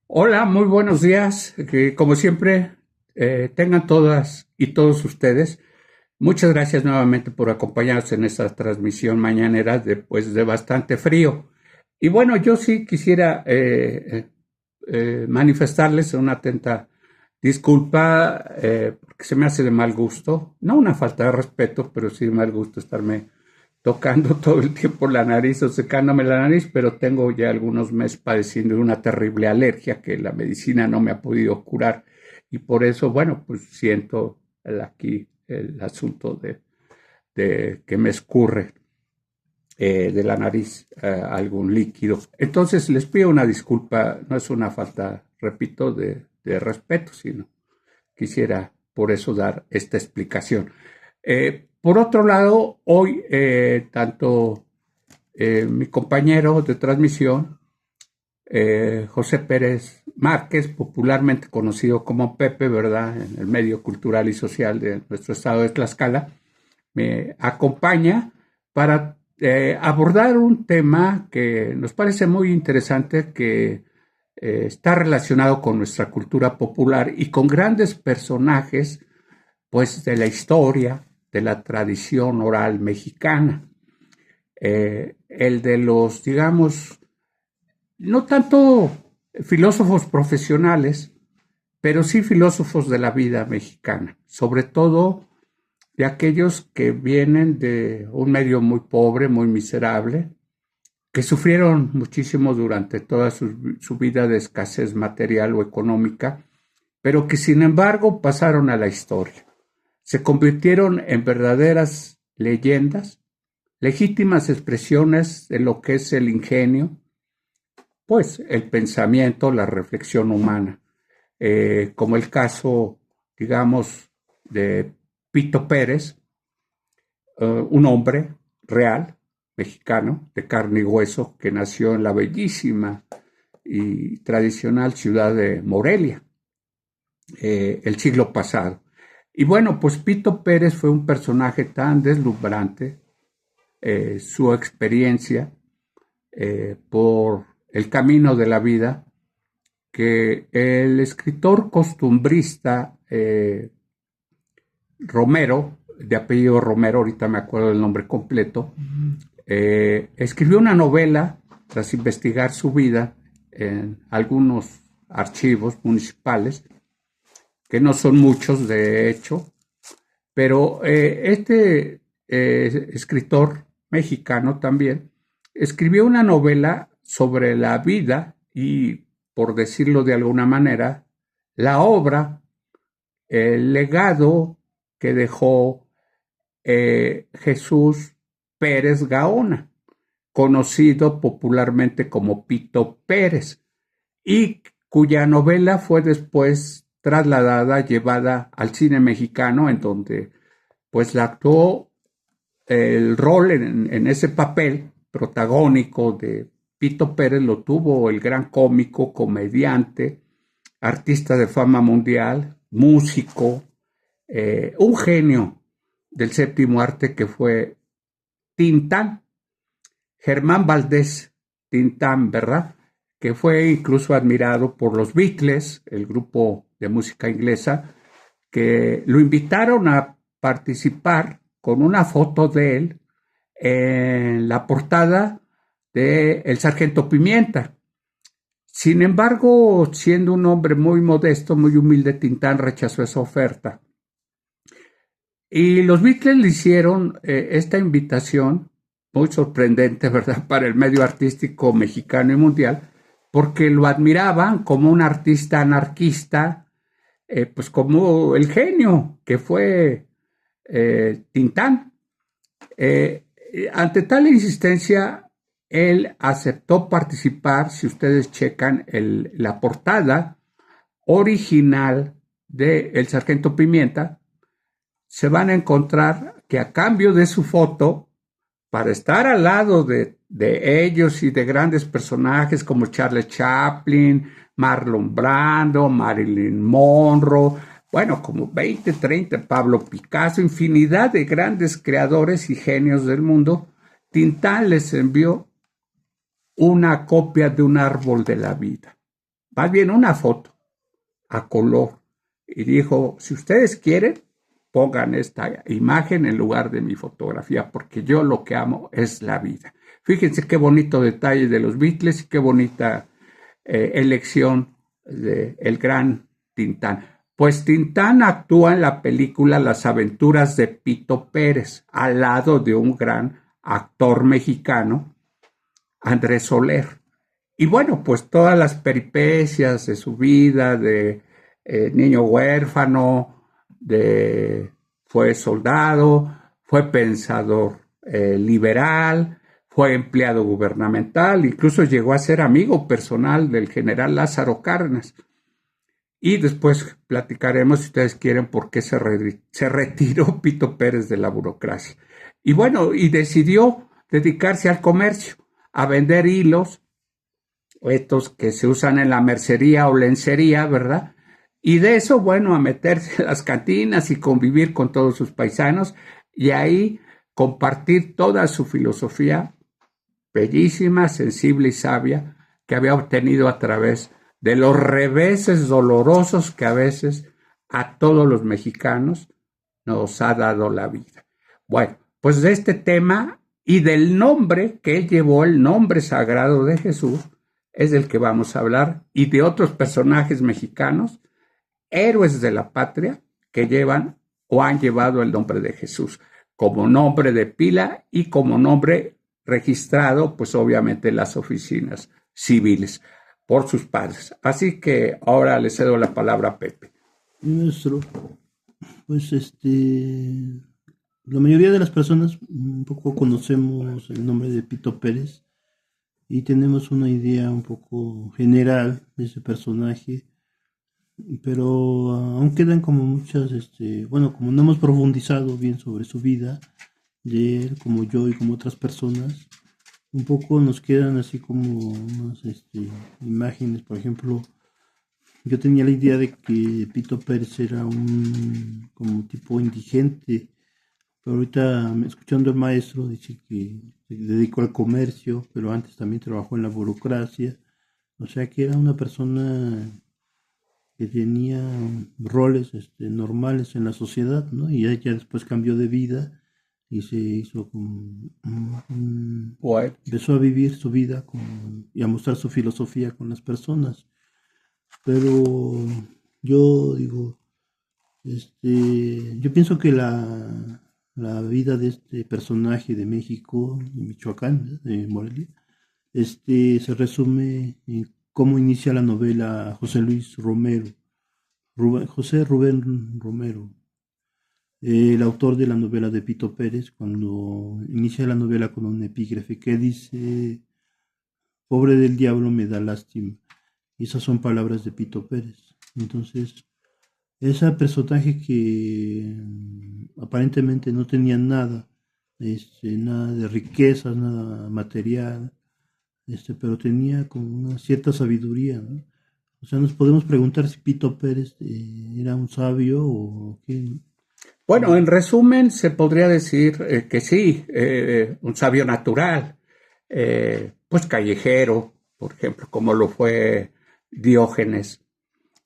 Hola, muy buenos días. Que como siempre, tengan todas y todos ustedes. Muchas gracias nuevamente por acompañarnos en esta transmisión mañanera después de bastante frío. Y bueno, yo sí quisiera manifestarles una atenta disculpa porque se me hace de mal gusto, no una falta de respeto, pero sí de mal gusto estarme tocando todo el tiempo la nariz o secándome la nariz, pero tengo ya algunos meses padeciendo de una terrible alergia que la medicina no me ha podido curar y por eso, bueno, pues siento aquí el asunto de que me escurre de la nariz algún líquido. Entonces les pido una disculpa, no es una falta, repito, de respeto, sino quisiera por eso dar esta explicación. Por otro lado, hoy tanto mi compañero de transmisión, José Pérez Márquez, popularmente conocido como Pepe, ¿verdad? En el medio cultural y social de nuestro estado de Tlaxcala, me acompaña para abordar un tema que nos parece muy interesante, que está relacionado con nuestra cultura popular y con grandes personajes, pues, de la historia, de la tradición oral mexicana. El de los, digamos, no tanto filósofos profesionales, pero sí filósofos de la vida mexicana, sobre todo de aquellos que vienen de un medio muy pobre, muy miserable, que sufrieron muchísimo durante toda su vida de escasez material o económica, pero que sin embargo pasaron a la historia. Se convirtieron en verdaderas leyendas, legítimas expresiones de lo que es el ingenio, pues el pensamiento, la reflexión humana, como el caso, digamos, de Pito Pérez, un hombre real, mexicano, de carne y hueso, que nació en la bellísima y tradicional ciudad de Morelia, el siglo pasado. Y bueno, pues Pito Pérez fue un personaje tan deslumbrante, su experiencia por el camino de la vida, que el escritor costumbrista Romero, de apellido Romero, ahorita me acuerdo del nombre completo, escribió una novela tras investigar su vida en algunos archivos municipales, que no son muchos de hecho, pero este escritor mexicano también escribió una novela sobre la vida y, por decirlo de alguna manera, la obra, el legado que dejó Jesús Pérez Gaona, conocido popularmente como Pito Pérez, y cuya novela fue después trasladada, llevada al cine mexicano, en donde pues la actuó el rol en ese papel protagónico de Pito Pérez, lo tuvo el gran cómico, comediante, artista de fama mundial, músico, un genio del séptimo arte que fue Tintán, Germán Valdés Tintán, ¿verdad? Que fue incluso admirado por los Beatles, el grupo de música inglesa, que lo invitaron a participar con una foto de él en la portada de El Sargento Pimienta. Sin embargo, siendo un hombre muy modesto, muy humilde, Tintán rechazó esa oferta. Y los Beatles le hicieron esta invitación, muy sorprendente, ¿verdad?, para el medio artístico mexicano y mundial, porque lo admiraban como un artista anarquista, pues como el genio que fue Tintán. Ante tal insistencia, él aceptó participar. Si ustedes checan la portada original de El Sargento Pimienta, se van a encontrar que a cambio de su foto, para estar al lado de ellos y de grandes personajes como Charles Chaplin, Marlon Brando, Marilyn Monroe, bueno, como 20, 30, Pablo Picasso, infinidad de grandes creadores y genios del mundo, Tintán les envió una copia de Un árbol de la vida. más bien una foto a color, y dijo, si ustedes quieren, pongan esta imagen en lugar de mi fotografía, porque yo lo que amo es la vida. Fíjense qué bonito detalle de los Beatles y qué bonita elección del gran Tintán. Pues Tintán actúa en la película Las aventuras de Pito Pérez, al lado de un gran actor mexicano, Andrés Soler. Y bueno, pues todas las peripecias de su vida, de niño huérfano, fue soldado, fue pensador liberal, fue empleado gubernamental, incluso llegó a ser amigo personal del general Lázaro Cárdenas. Y después platicaremos, si ustedes quieren, por qué se retiró Pito Pérez de la burocracia. Y bueno, y decidió dedicarse al comercio, a vender hilos, estos que se usan en la mercería o lencería, ¿verdad? Y de eso, bueno, a meterse en las cantinas y convivir con todos sus paisanos y ahí compartir toda su filosofía bellísima, sensible y sabia que había obtenido a través de los reveses dolorosos que a veces a todos los mexicanos nos ha dado la vida. Bueno, pues de este tema y del nombre que él llevó, el nombre sagrado de Jesús, es del que vamos a hablar, y de otros personajes mexicanos, héroes de la patria, que llevan o han llevado el nombre de Jesús como nombre de pila y como nombre registrado, pues obviamente en las oficinas civiles por sus padres. Así que ahora le cedo la palabra a Pepe. Nuestro, pues la mayoría de las personas un poco conocemos el nombre de Pito Pérez y tenemos una idea un poco general de ese personaje, pero aún quedan como muchas, bueno, como no hemos profundizado bien sobre su vida, de él, como yo y como otras personas, un poco nos quedan así como unas imágenes. Por ejemplo, yo tenía la idea de que Pito Pérez era un como tipo indigente, pero ahorita escuchando al maestro dice que se dedicó al comercio, pero antes también trabajó en la burocracia, o sea que era una persona que tenía roles normales en la sociedad, ¿no? Y ella después cambió de vida y se hizo Bueno, empezó a vivir su vida y a mostrar su filosofía con las personas. Pero yo digo, yo pienso que la vida de este personaje de México, de Michoacán, de Morelia, se resume en cómo inicia la novela José Luis Romero, José Rubén Romero, el autor de la novela de Pito Pérez, cuando inicia la novela con un epígrafe que dice, pobre del diablo me da lástima. Y esas son palabras de Pito Pérez. Entonces, ese personaje que aparentemente no tenía nada, nada de riquezas, nada material, pero tenía como una cierta sabiduría, ¿no? O sea, nos podemos preguntar si Pito Pérez era un sabio o qué. bueno, en resumen, se podría decir que sí, un sabio natural, pues callejero, por ejemplo, como lo fue Diógenes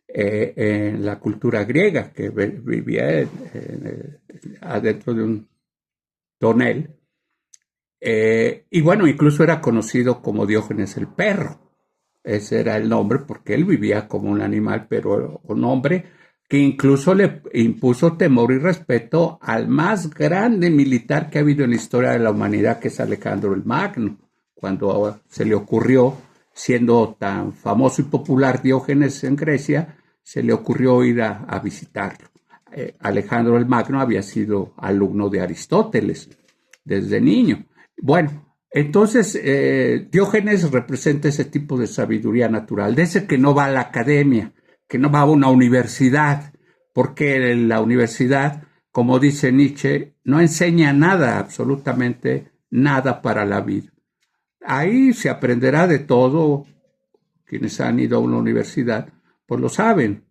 en la cultura griega, que vivía adentro de un tonel. Y bueno, incluso era conocido como Diógenes el perro. Ese era el nombre porque él vivía como un animal, pero un hombre que incluso le impuso temor y respeto al más grande militar que ha habido en la historia de la humanidad, que es Alejandro el Magno, cuando se le ocurrió, siendo tan famoso y popular Diógenes en Grecia, se le ocurrió ir a visitarlo. Alejandro el Magno había sido alumno de Aristóteles desde niño. Bueno, entonces Diógenes representa ese tipo de sabiduría natural, de ese que no va a la academia, que no va a una universidad, porque la universidad, como dice Nietzsche, no enseña nada, absolutamente nada para la vida. Ahí se aprenderá de todo. Quienes han ido a una universidad, pues lo saben,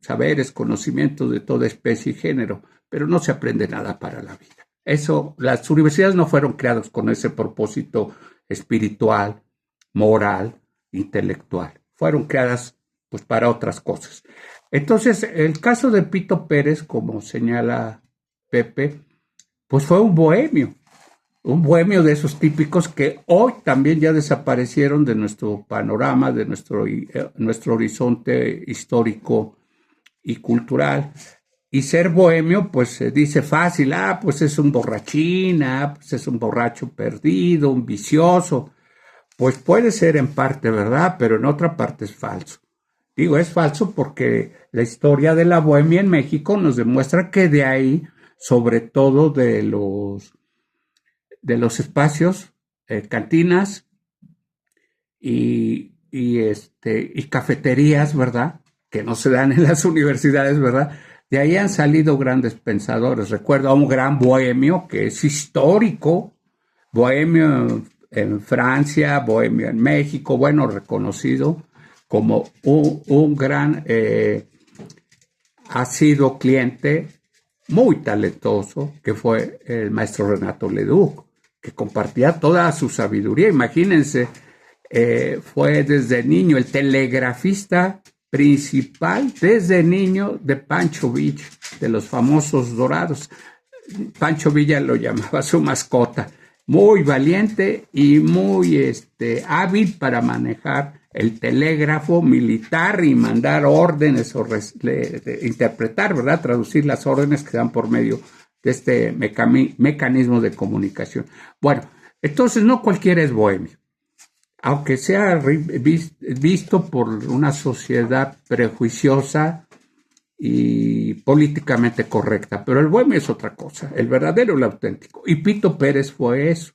saberes, conocimientos de toda especie y género, pero no se aprende nada para la vida. Eso, las universidades no fueron creadas con ese propósito espiritual, moral, intelectual. fueron creadas pues para otras cosas. Entonces, el caso de Pito Pérez, como señala Pepe, pues fue un bohemio de esos típicos que hoy también ya desaparecieron de nuestro panorama, de nuestro horizonte histórico y cultural. Y ser bohemio, pues se dice fácil, pues es un borrachín, pues es un borracho perdido, un vicioso. Pues puede ser en parte verdad, pero en otra parte es falso. Digo, es falso porque la historia de la bohemia en México nos demuestra que de ahí, sobre todo de los espacios, cantinas y cafeterías, ¿verdad? Que no se dan en las universidades, ¿verdad? De ahí han salido grandes pensadores. Recuerdo a un gran bohemio que es histórico, bohemio en Francia, bohemio en México, bueno, reconocido como un gran, ha sido cliente muy talentoso, que fue el maestro Renato Leduc, que compartía toda su sabiduría. Imagínense, fue desde niño el telegrafista principal, desde niño, de Pancho Villa, de los famosos Dorados. Pancho Villa lo llamaba su mascota. Muy valiente y muy hábil para manejar el telégrafo militar y mandar órdenes o interpretar, ¿verdad? Traducir las órdenes que dan por medio de este mecanismo de comunicación. Bueno, entonces no cualquiera es bohemio, aunque sea visto por una sociedad prejuiciosa y políticamente correcta, pero el bohemio es otra cosa, el verdadero, el auténtico. Y Pito Pérez fue eso.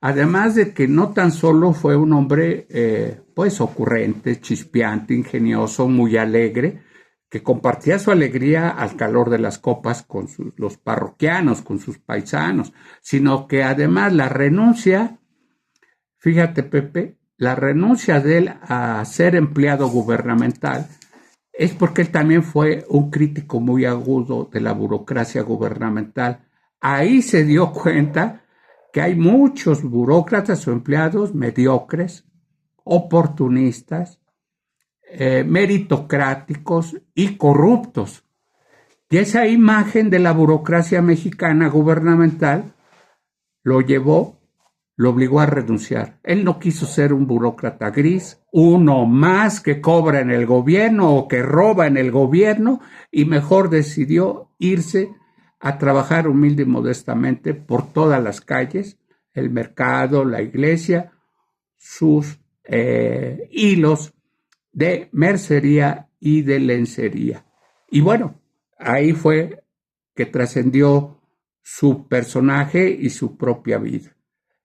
Además de que no tan solo fue un hombre pues ocurrente, chispeante, ingenioso, muy alegre, que compartía su alegría al calor de las copas con los parroquianos, con sus paisanos, sino que además la renuncia, fíjate Pepe, la renuncia de él a ser empleado gubernamental es porque él también fue un crítico muy agudo de la burocracia gubernamental. Ahí se dio cuenta que hay muchos burócratas o empleados mediocres, oportunistas, meritocráticos y corruptos. Y esa imagen de la burocracia mexicana gubernamental lo obligó a renunciar. Él no quiso ser un burócrata gris, uno más que cobra en el gobierno o que roba en el gobierno, y mejor decidió irse a trabajar humilde y modestamente por todas las calles, el mercado, la iglesia, sus hilos de mercería y de lencería. Y bueno, ahí fue que trascendió su personaje y su propia vida.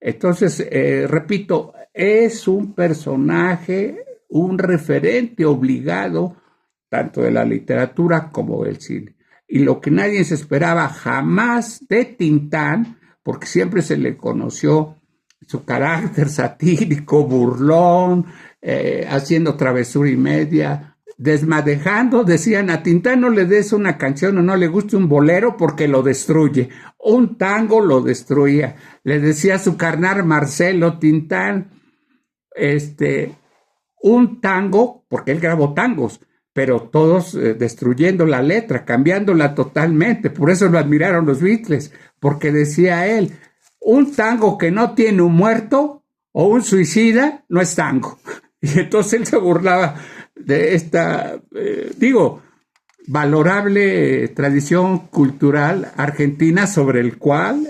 Entonces, repito, es un personaje, un referente obligado, tanto de la literatura como del cine. Y lo que nadie se esperaba jamás de Tintán, porque siempre se le conoció su carácter satírico, burlón, haciendo travesura y media, desmadejando, decían, a Tintán no le des una canción o no le guste un bolero porque lo destruye. Un tango lo destruía. Le decía a su carnal Marcelo Tintán, un tango, porque él grabó tangos, pero todos destruyendo la letra, cambiándola totalmente. Por eso lo admiraron los Beatles, porque decía él, un tango que no tiene un muerto o un suicida no es tango. Y entonces él se burlaba de esta, valorable tradición cultural argentina sobre la cual,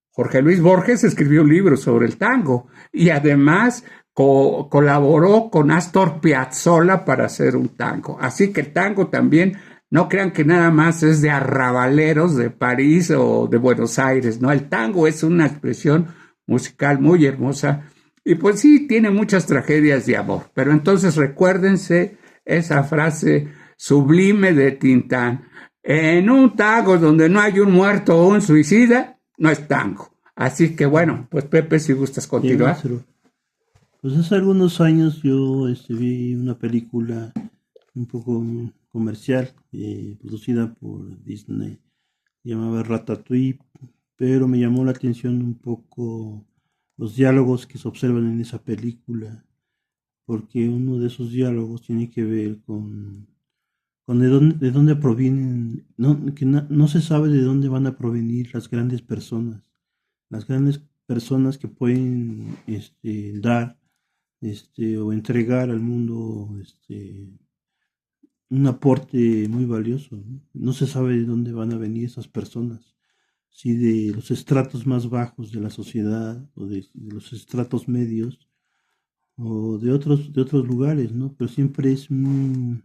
Jorge Luis Borges escribió un libro sobre el tango y además colaboró con Astor Piazzolla para hacer un tango. Así que el tango también, no crean que nada más es de arrabaleros de París o de Buenos Aires, ¿no? El tango es una expresión musical muy hermosa y pues sí, tiene muchas tragedias de amor. Pero entonces recuérdense esa frase sublime de Tintán. En un tango donde no hay un muerto o un suicida, no es tango. Así que bueno, pues Pepe, si gustas continuar. Pues hace algunos años yo vi una película un poco comercial, producida por Disney, llamaba Ratatouille, pero me llamó la atención un poco los diálogos que se observan en esa película. porque uno de esos diálogos tiene que ver con de dónde provienen, no se sabe de dónde van a provenir las grandes personas que pueden dar o entregar al mundo un aporte muy valioso. ¿No? No se sabe de dónde van a venir esas personas, si de los estratos más bajos de la sociedad o de los estratos medios o de otros lugares, ¿no? Pero siempre es una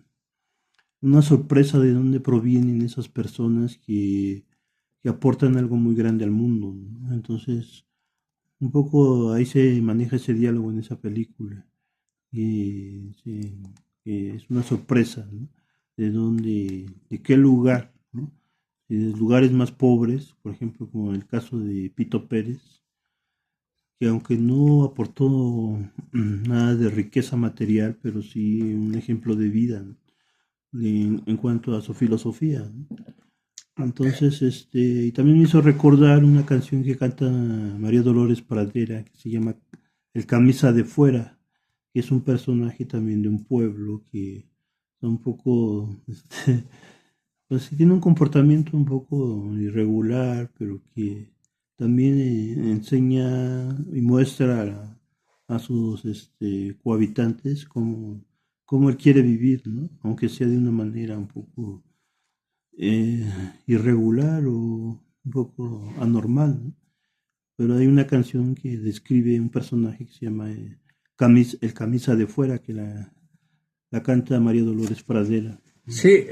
sorpresa de dónde provienen esas personas que aportan algo muy grande al mundo, ¿no? Entonces, un poco ahí se maneja ese diálogo en esa película. Y, sí, que es una sorpresa, ¿no? De dónde, de qué lugar, ¿no? De lugares más pobres, por ejemplo, como el caso de Pito Pérez, que aunque no aportó nada de riqueza material, pero sí un ejemplo de vida, ¿no? En cuanto a su filosofía, ¿no? Entonces, y también me hizo recordar una canción que canta María Dolores Pradera, que se llama El Camisa de Fuera, que es un personaje también de un pueblo que está un poco, pues sí tiene un comportamiento un poco irregular, pero que también enseña y muestra a sus cohabitantes cómo él quiere vivir, ¿no? Aunque sea de una manera un poco eh, irregular o un poco anormal, ¿no? Pero hay una canción que describe un personaje que se llama El Camisa de Fuera, que la canta María Dolores Pradera. Sí,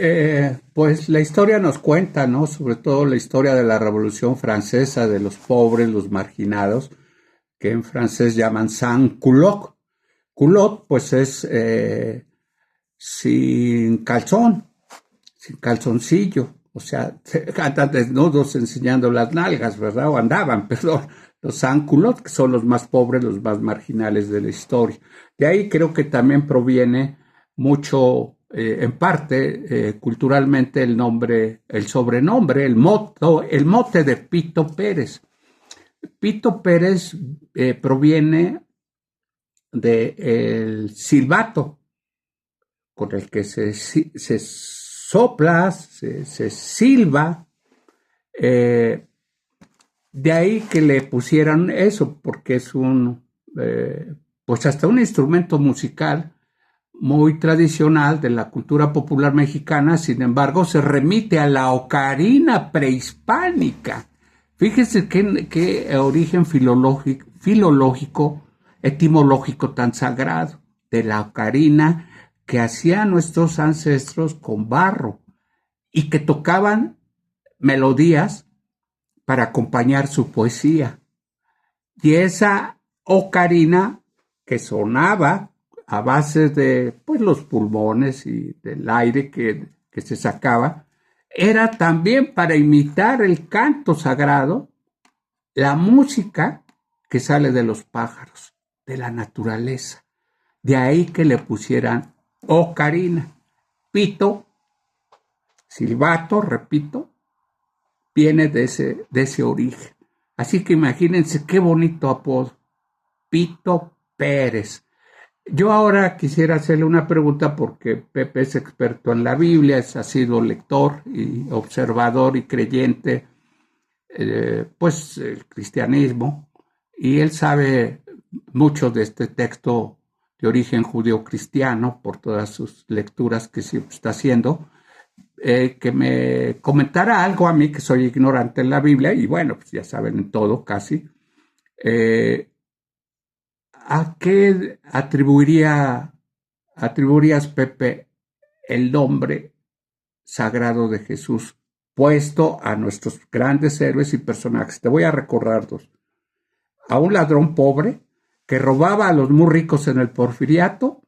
pues la historia nos cuenta, ¿no? Sobre todo la historia de la Revolución Francesa, de los pobres, los marginados, que en francés llaman sans culotte. Culotte, pues es sin calzón, sin calzoncillo, o sea, andan desnudos enseñando las nalgas, ¿verdad? O andaban, perdón, los sans culottes, que son los más pobres, los más marginales de la historia. De ahí creo que también proviene mucho, en parte, culturalmente, el nombre, el sobrenombre, el mote de Pito Pérez. Pito Pérez proviene del silbato, con el que se sopla, se silba. De ahí que le pusieran eso, porque es pues hasta un instrumento musical muy tradicional de la cultura popular mexicana. Sin embargo, se remite a la ocarina prehispánica. Fíjense qué origen filológico, etimológico tan sagrado de la ocarina que hacían nuestros ancestros con barro y que tocaban melodías para acompañar su poesía. Y esa ocarina que sonaba a base de pues, los pulmones y del aire que se sacaba, era también para imitar el canto sagrado, la música que sale de los pájaros, de la naturaleza. De ahí que le pusieran ocarina. Pito, silbato, repito, viene de ese origen. Así que imagínense qué bonito apodo. Pito Pérez. Yo ahora quisiera hacerle una pregunta porque Pepe es experto en la Biblia, ha sido lector y observador y creyente, pues el cristianismo, y él sabe mucho de este texto de origen judío-cristiano por todas sus lecturas que siempre está haciendo, que me comentara algo a mí que soy ignorante en la Biblia, y bueno, pues ya saben en todo casi, ¿a qué atribuirías, Pepe, el nombre sagrado de Jesús puesto a nuestros grandes héroes y personajes? Te voy a recordar dos. A un ladrón pobre que robaba a los muy ricos en el Porfiriato,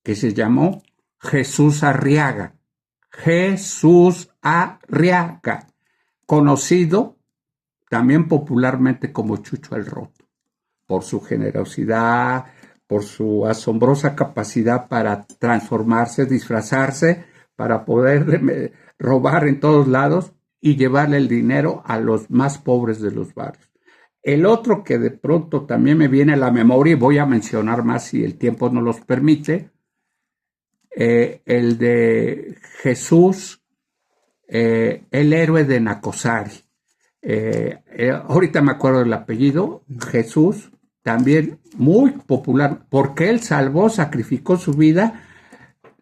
que se llamó Jesús Arriaga. Jesús Arriaga, conocido también popularmente como Chucho el Roto, por su generosidad, por su asombrosa capacidad para transformarse, disfrazarse, para poder robar en todos lados y llevarle el dinero a los más pobres de los barrios. El otro que de pronto también me viene a la memoria, y voy a mencionar más si el tiempo no los permite, el de Jesús, el héroe de Nacosari. Ahorita me acuerdo del apellido, Jesús, también muy popular, porque él salvó, sacrificó su vida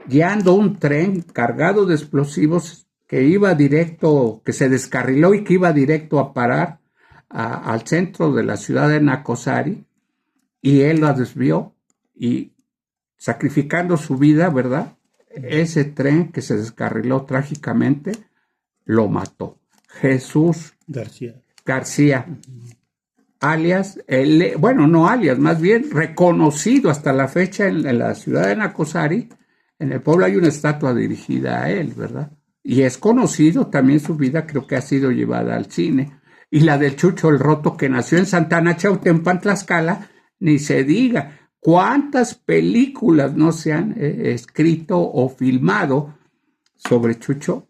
guiando un tren cargado de explosivos que iba directo, que se descarriló y que iba directo a parar al centro de la ciudad de Nacosari, y él lo desvió y sacrificando su vida, ¿verdad? Ese tren que se descarriló trágicamente lo mató. Jesús García, alias, bueno, no alias, más bien reconocido hasta la fecha en la ciudad de Nacosari. En el pueblo hay una estatua dirigida a él, ¿verdad? Y es conocido también su vida, creo que ha sido llevada al cine. Y la del Chucho el Roto, que nació en Santana Chautempan, Tlaxcala, ni se diga. ¿Cuántas películas no se han escrito o filmado sobre Chucho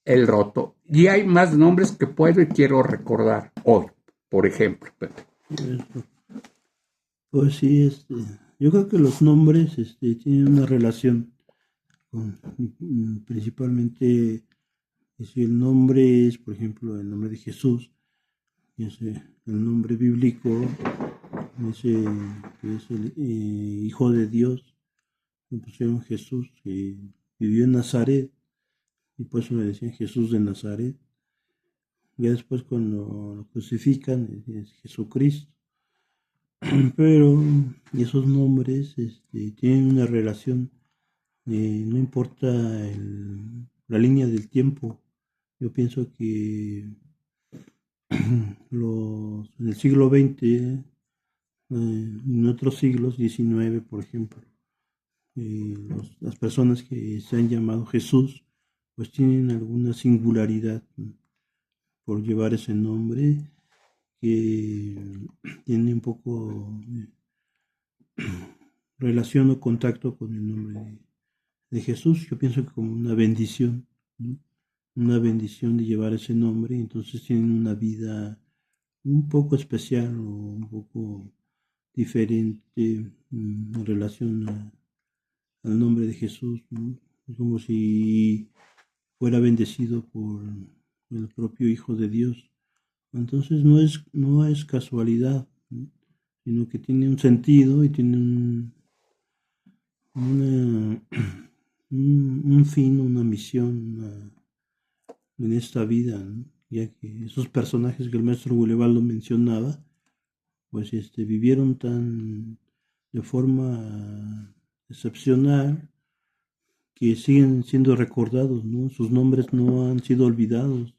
el Roto? Y hay más nombres que puedo y quiero recordar hoy, por ejemplo, Pepe. Pues sí, yo creo que los nombres tienen una relación con, principalmente, si el nombre es, por ejemplo, el nombre de Jesús, que es el nombre bíblico, que es el Hijo de Dios, le pusieron Jesús, que vivió en Nazaret, y por eso le decían Jesús de Nazaret. Ya después cuando lo crucifican es Jesucristo. Pero esos nombres tienen una relación, no importa la línea del tiempo. Yo pienso que en el siglo XX, en otros siglos, XIX por ejemplo, las personas que se han llamado Jesús, pues tienen alguna singularidad por llevar ese nombre, que tiene un poco relación o contacto con el nombre de Jesús. Yo pienso que como una bendición, ¿no? Una bendición de llevar ese nombre, entonces tienen una vida un poco especial o un poco diferente en relación al nombre de Jesús, ¿no? Es como si fuera bendecido por el propio Hijo de Dios. Entonces no es casualidad, ¿no? Sino que tiene un sentido y tiene un fin, una misión en esta vida, ¿no? Ya que esos personajes que el maestro Gulevaldo mencionaba, pues vivieron de forma excepcional, que siguen siendo recordados, ¿no? Sus nombres no han sido olvidados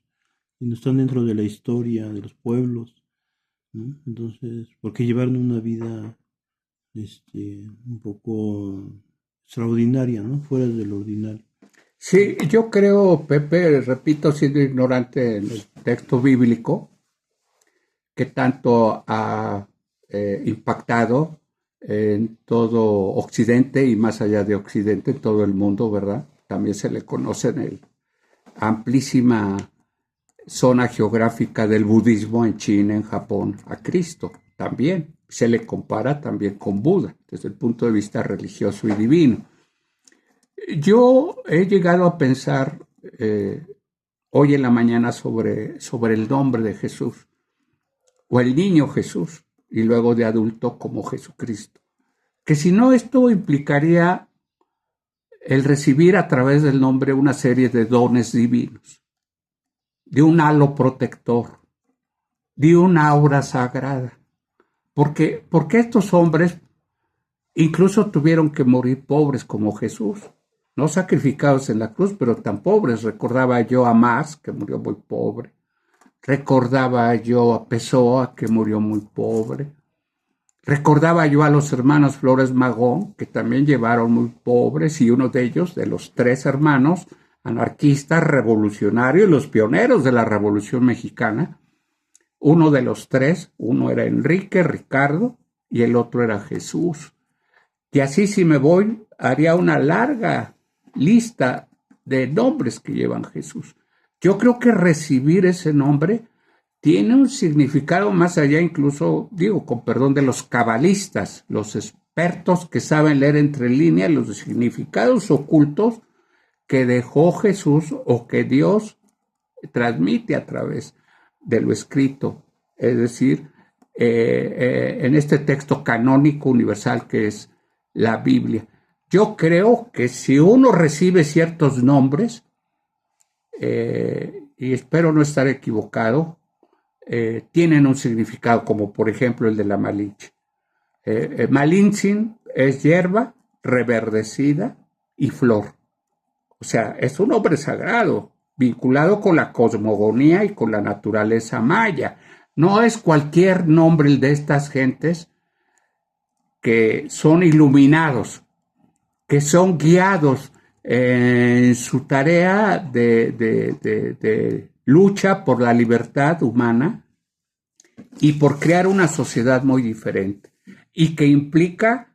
y no están dentro de la historia de los pueblos, ¿no? Entonces, porque llevaron una vida un poco extraordinaria, ¿no? Fuera de lo ordinario. Sí, yo creo, Pepe, repito, siendo ignorante en el texto bíblico, que tanto ha impactado en todo Occidente y más allá de Occidente, en todo el mundo, ¿verdad? También se le conoce en el amplísima zona geográfica del budismo en China, en Japón, a Cristo. También se le compara también con Buda, desde el punto de vista religioso y divino. Yo he llegado a pensar hoy en la mañana sobre el nombre de Jesús, o el niño Jesús, y luego de adulto como Jesucristo. Que si no, esto implicaría el recibir a través del nombre una serie de dones divinos, de un halo protector, de una aura sagrada. Porque estos hombres incluso tuvieron que morir pobres como Jesús, no sacrificados en la cruz, pero tan pobres. Recordaba yo a Mas, que murió muy pobre. Recordaba yo a Pessoa, que murió muy pobre. Recordaba yo a los hermanos Flores Magón, que también llevaron muy pobres, y uno de ellos, de los tres hermanos, anarquistas, revolucionarios, los pioneros de la Revolución Mexicana, uno de los tres, uno era Enrique, Ricardo, y el otro era Jesús. Y así, si me voy, haría una larga lista de nombres que llevan Jesús. Yo creo que recibir ese nombre tiene un significado más allá, incluso, digo, con perdón de los cabalistas, los expertos que saben leer entre líneas los significados ocultos que dejó Jesús o que Dios transmite a través de lo escrito, es decir, en este texto canónico universal que es la Biblia. Yo creo que si uno recibe ciertos nombres, y espero no estar equivocado, tienen un significado, como por ejemplo el de la Malinche. Malintzin es hierba reverdecida y flor. O sea, es un nombre sagrado, vinculado con la cosmogonía y con la naturaleza maya. No es cualquier nombre de estas gentes que son iluminados, que son guiados en su tarea de lucha por la libertad humana y por crear una sociedad muy diferente y que implica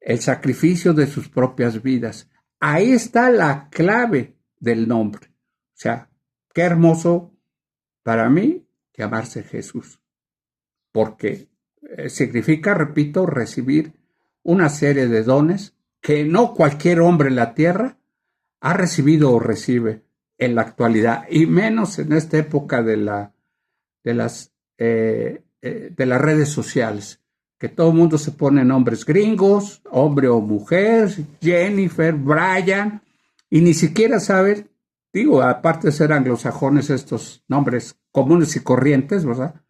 el sacrificio de sus propias vidas. Ahí está la clave del nombre. O sea, qué hermoso para mí llamarse Jesús, porque significa, repito, recibir una serie de dones que no cualquier hombre en la tierra ha recibido o recibe en la actualidad, y menos en esta época de las redes sociales, que todo el mundo se pone nombres gringos, hombre o mujer, Jennifer, Brian, y ni siquiera saben, digo, aparte de ser anglosajones estos nombres comunes y corrientes, ¿verdad?,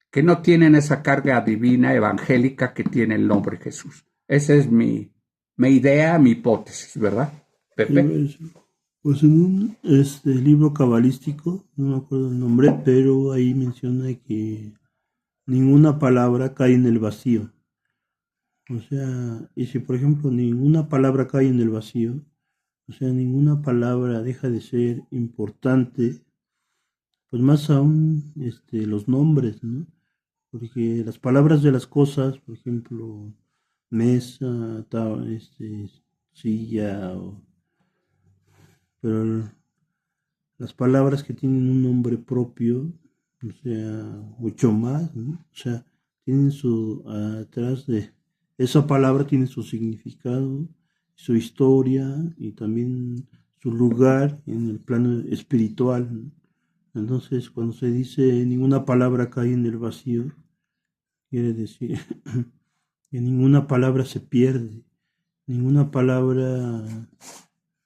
que no tienen esa carga divina, evangélica que tiene el nombre Jesús. Esa es mi idea, mi hipótesis, ¿verdad, Pepe? Pues en un libro cabalístico, no me acuerdo el nombre, pero ahí menciona que ninguna palabra cae en el vacío. O sea, y si por ejemplo ninguna palabra cae en el vacío, o sea, ninguna palabra deja de ser importante, pues más aún los nombres, ¿no? Porque las palabras de las cosas, por ejemplo, mesa, silla, pero las palabras que tienen un nombre propio, o sea, mucho más, ¿no? O sea, tienen atrás de esa palabra tiene su significado, su historia y también su lugar en el plano espiritual, ¿no? Entonces, cuando se dice ninguna palabra cae en el vacío, quiere decir que ninguna palabra se pierde, ninguna palabra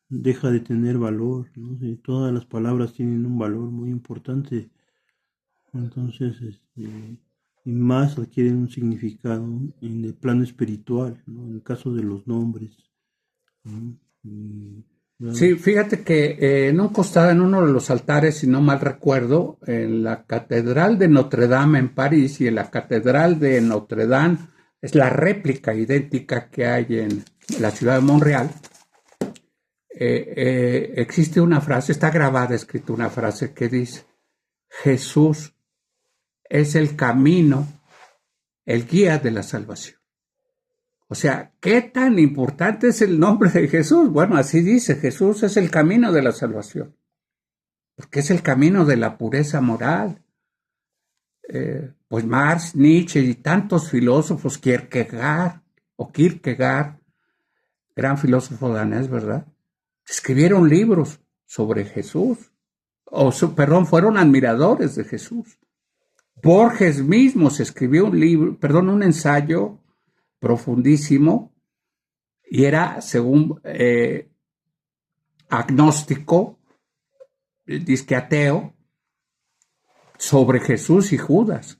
deja de tener valor, ¿no? Y todas las palabras tienen un valor muy importante, entonces, y más adquieren un significado en el plano espiritual, ¿no? En el caso de los nombres, ¿no? Sí, fíjate que en un costado, en uno de los altares, si no mal recuerdo, en la Catedral de Notre Dame en París y en la Catedral de Notre Dame, es la réplica idéntica que hay en la ciudad de Montreal, existe una frase, está grabada, escrita una frase que dice: Jesús es el camino, el guía de la salvación. O sea, ¿qué tan importante es el nombre de Jesús? Bueno, así dice, Jesús es el camino de la salvación, porque es el camino de la pureza moral. Pues Marx, Nietzsche y tantos filósofos, Kierkegaard, gran filósofo danés, ¿verdad?, escribieron libros sobre Jesús, fueron admiradores de Jesús. Borges mismo se escribió un ensayo profundísimo, y era, según agnóstico, disque ateo, sobre Jesús y Judas.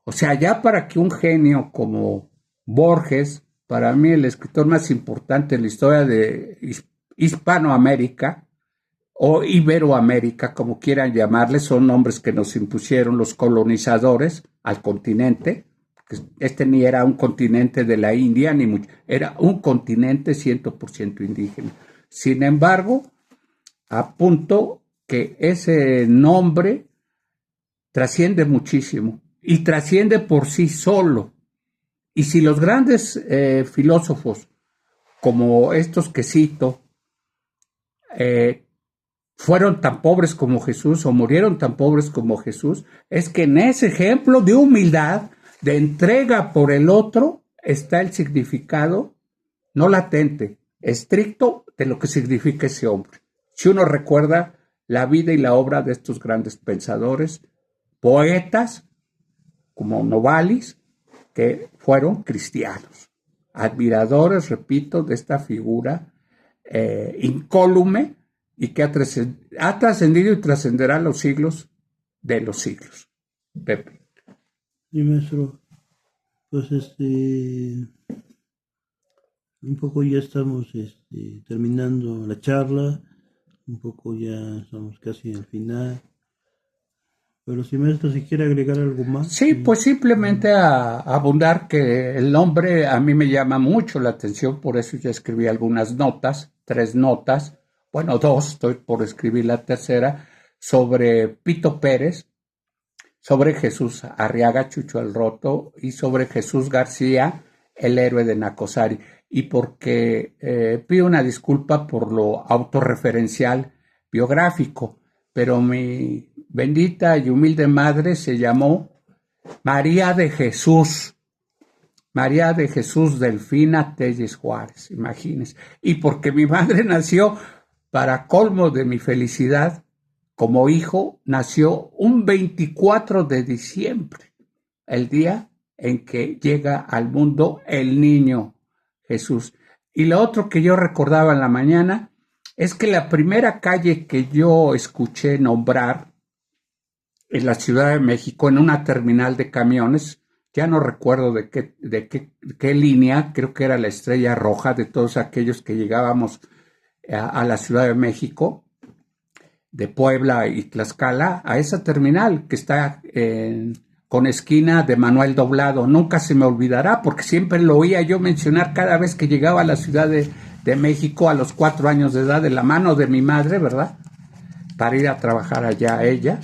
O sea, ya para que un genio como Borges, para mí el escritor más importante en la historia de Hispanoamérica o Iberoamérica, como quieran llamarle, son nombres que nos impusieron los colonizadores al continente. Este ni era un continente de la India, ni mucho, era un continente 100% indígena. Sin embargo, apunto que ese nombre trasciende muchísimo y trasciende por sí solo. Y si los grandes filósofos, como estos que cito, fueron tan pobres como Jesús o murieron tan pobres como Jesús, es que en ese ejemplo de humildad, de entrega por el otro, está el significado no latente, estricto de lo que significa ese hombre. Si uno recuerda la vida y la obra de estos grandes pensadores, poetas como Novalis, que fueron cristianos, admiradores, repito, de esta figura incólume y que ha trascendido y trascenderá los siglos de los siglos. Pepe. Y maestro, pues un poco ya estamos terminando la charla, un poco ya estamos casi al final. Pero si maestro, si quiere agregar algo más. Sí, pues simplemente a abundar que el nombre a mí me llama mucho la atención, por eso ya escribí algunas notas, 3 notas, bueno, 2, estoy por escribir la tercera, sobre Pito Pérez, sobre Jesús Arriaga, Chucho el Roto, y sobre Jesús García, el héroe de Nacosari. Y porque pido una disculpa por lo autorreferencial biográfico, pero mi bendita y humilde madre se llamó María de Jesús Delfina Telles Juárez, imagínense. Y porque mi madre nació, para colmo de mi felicidad, como hijo, nació un 24 de diciembre, el día en que llega al mundo el niño Jesús. Y lo otro que yo recordaba en la mañana es que la primera calle que yo escuché nombrar en la Ciudad de México, en una terminal de camiones, ya no recuerdo de qué línea, creo que era la Estrella Roja, de todos aquellos que llegábamos a la Ciudad de México, de Puebla y Tlaxcala, a esa terminal que está con esquina de Manuel Doblado. Nunca se me olvidará, porque siempre lo oía yo mencionar cada vez que llegaba a la Ciudad de México a los 4 años de edad, de la mano de mi madre, ¿verdad? Para ir a trabajar allá ella,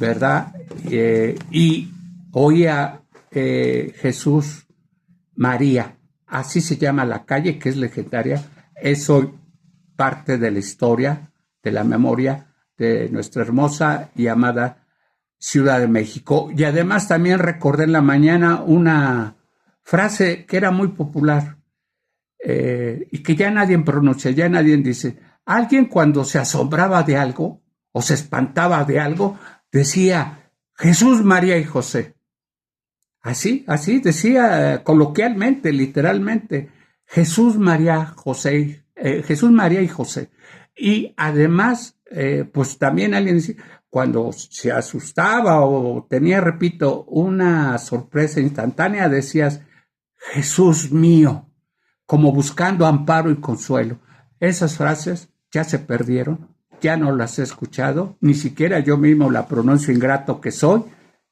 ¿verdad? Y oía Jesús María, así se llama la calle, que es legendaria, es hoy parte de la historia, de la memoria de nuestra hermosa y amada Ciudad de México. Y además también recordé en la mañana una frase que era muy popular y que ya nadie pronuncia, ya nadie dice. Alguien cuando se asombraba de algo o se espantaba de algo, decía Jesús, María y José. Así decía coloquialmente, literalmente, Jesús, María, José, Jesús, María y José. Y además, pues también alguien decía, cuando se asustaba o tenía, repito, una sorpresa instantánea, decías, Jesús mío, como buscando amparo y consuelo. Esas frases ya se perdieron, ya no las he escuchado, ni siquiera yo mismo la pronuncio, ingrato que soy,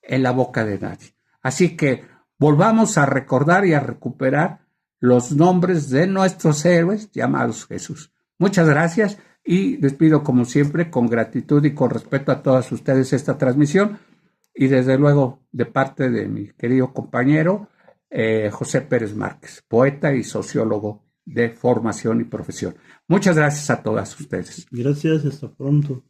en la boca de nadie. Así que volvamos a recordar y a recuperar los nombres de nuestros héroes llamados Jesús. Muchas gracias y despido como siempre con gratitud y con respeto a todas ustedes esta transmisión y desde luego de parte de mi querido compañero José Pérez Márquez, poeta y sociólogo de formación y profesión. Muchas gracias a todas ustedes. Gracias, hasta pronto.